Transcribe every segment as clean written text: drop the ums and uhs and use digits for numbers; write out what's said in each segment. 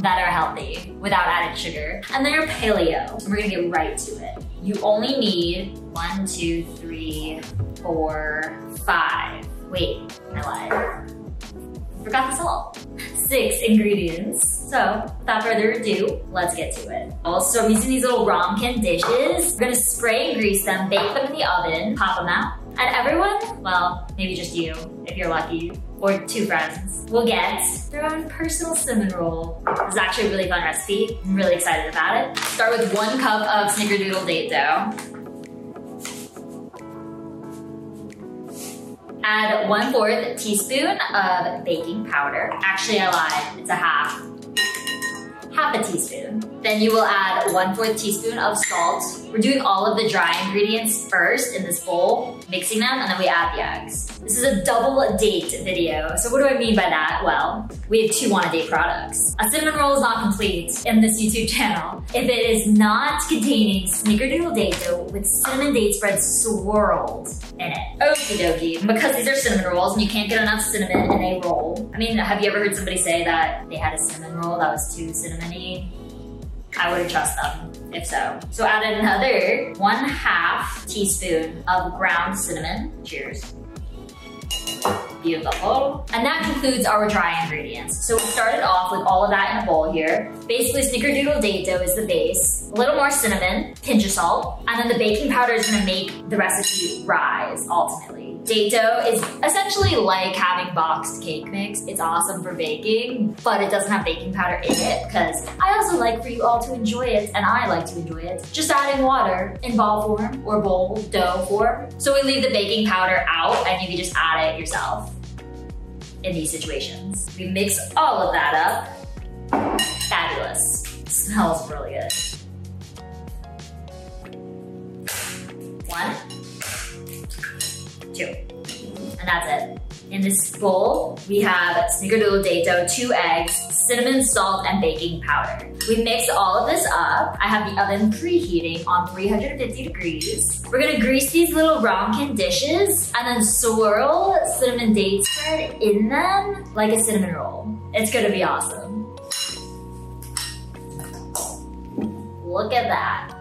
that are healthy without added sugar. And then your paleo. So we're gonna get right to it. You only need 1, 2, 3, 4, 5. Wait, I lied. Forgot the salt. 6 ingredients. So without further ado, let's get to it. Also, I'm using these little ramen dishes. We're gonna spray and grease them, bake them in the oven, pop them out. And everyone, well, maybe just you, if you're lucky, or 2 friends, will get their own personal cinnamon roll. This is actually a really fun recipe. I'm really excited about it. Start with 1 cup of snickerdoodle date dough. Add 1/4 teaspoon of baking powder. Actually, I lied, it's a half a teaspoon. Then you will add 1/4 teaspoon of salt. We're doing all of the dry ingredients first in this bowl, mixing them, and then we add the eggs. This is a double date video. So what do I mean by that? Well, we have 2 on-a-date products. A cinnamon roll is not complete in this YouTube channel if it is not containing snickerdoodle date dough with cinnamon date spread swirled in it. Okie dokie. Because these are cinnamon rolls and you can't get enough cinnamon in a roll. I mean, have you ever heard somebody say that they had a cinnamon roll that was too cinnamony? I wouldn't trust them if so. So add another 1/2 teaspoon of ground cinnamon. Cheers. Beautiful. And that concludes our dry ingredients. So we started off with all of that in a bowl here. Basically, snickerdoodle date dough is the base, a little more cinnamon, pinch of salt, and then the baking powder is gonna make the recipe rise ultimately. Date dough is essentially like having boxed cake mix. It's awesome for baking, but it doesn't have baking powder in it because I also like for you all to enjoy it, and I like to enjoy it. Just adding water in ball form or bowl dough form. So we leave the baking powder out and you can just add it yourself in these situations. We mix all of that up. Fabulous. It smells really good. 1, 2, and that's it. In this bowl, we have snickerdoodle date dough, 2 eggs, cinnamon, salt, and baking powder. We mix all of this up. I have the oven preheating on 350 degrees. We're gonna grease these little ramen dishes and then swirl cinnamon date spread in them like a cinnamon roll. It's gonna be awesome. Look at that.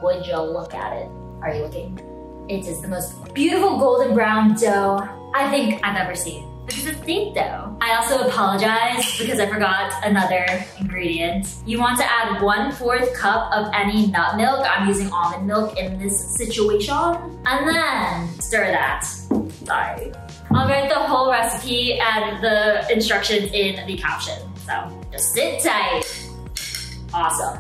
Would you look at it? Are you looking? It is the most beautiful golden brown dough I think I've ever seen because it's date dough. I also apologize because I forgot another ingredient. You want to add 1/4 cup of any nut milk. I'm using almond milk in this situation. And then stir that. Sorry. I'll write the whole recipe and the instructions in the caption. So just sit tight. Awesome.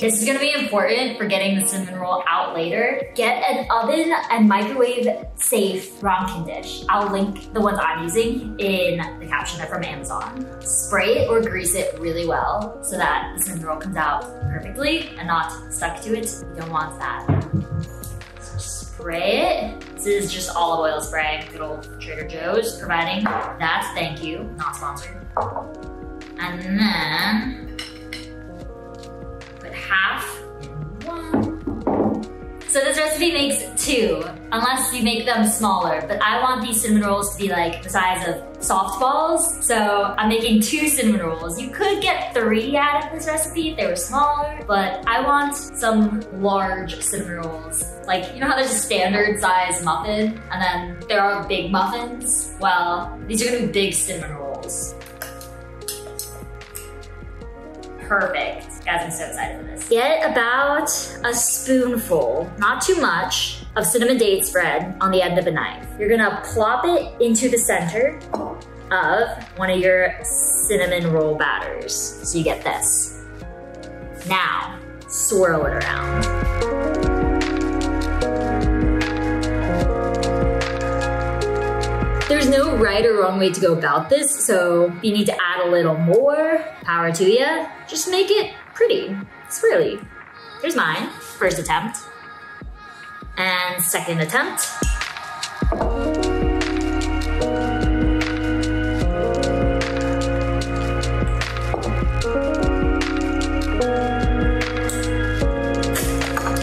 This is gonna be important for getting the cinnamon roll out later. Get an oven and microwave safe ramen dish. I'll link the ones I'm using in the caption. They're from Amazon. Spray it or grease it really well so that the cinnamon roll comes out perfectly and not stuck to it. You don't want that. So spray it. This is just olive oil spray, good old Trader Joe's, providing that. Thank you, not sponsored. And then half in 1. So this recipe makes 2, unless you make them smaller, but I want these cinnamon rolls to be like the size of softballs, so I'm making 2 cinnamon rolls. You could get 3 out of this recipe if they were smaller, but I want some large cinnamon rolls. Like, you know how there's a standard size muffin, and then there are big muffins? Well, these are gonna be big cinnamon rolls. Perfect. Guys, I'm so excited for this. Get about a spoonful, not too much, of cinnamon date spread on the end of a knife. You're gonna plop it into the center of one of your cinnamon roll batters. So you get this. Now, swirl it around. There's no right or wrong way to go about this, so if you need to add a little more, power to you. Just make it pretty, swirly. Here's mine, first attempt. And second attempt.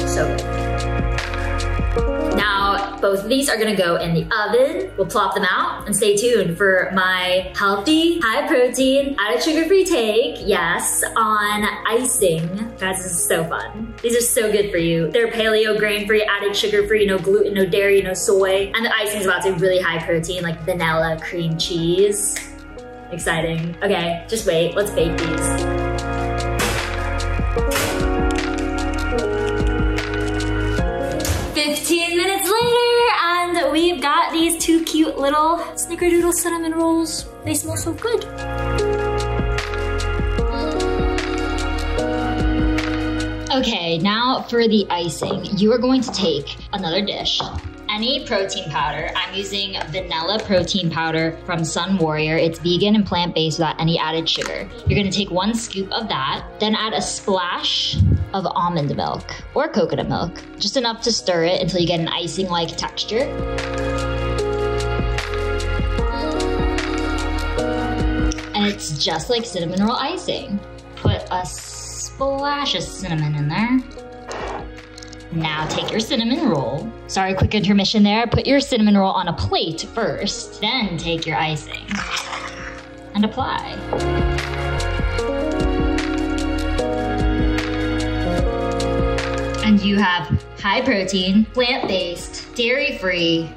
So good. Now, Both of these are gonna go in the oven. We'll plop them out and stay tuned for my healthy, high protein, added sugar-free take, yes, on icing. Guys, this is so fun. These are so good for you. They're paleo, grain-free, added sugar-free, no gluten, no dairy, no soy. And the icing is about to be really high protein, like vanilla cream cheese. Exciting. Okay, just wait, let's bake these. And we've got these two cute little snickerdoodle cinnamon rolls. They smell so good. Okay, now for the icing. You are going to take another dish, any protein powder. I'm using vanilla protein powder from Sun Warrior. It's vegan and plant-based without any added sugar. You're gonna take 1 scoop of that, then add a splash of almond milk or coconut milk, just enough to stir it until you get an icing-like texture. And it's just like cinnamon roll icing. Put a splash of cinnamon in there. Now take your cinnamon roll. Sorry, quick intermission there. Put your cinnamon roll on a plate first, then take your icing and apply. And you have high protein, plant-based, dairy-free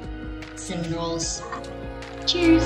cinnamon rolls. Cheers.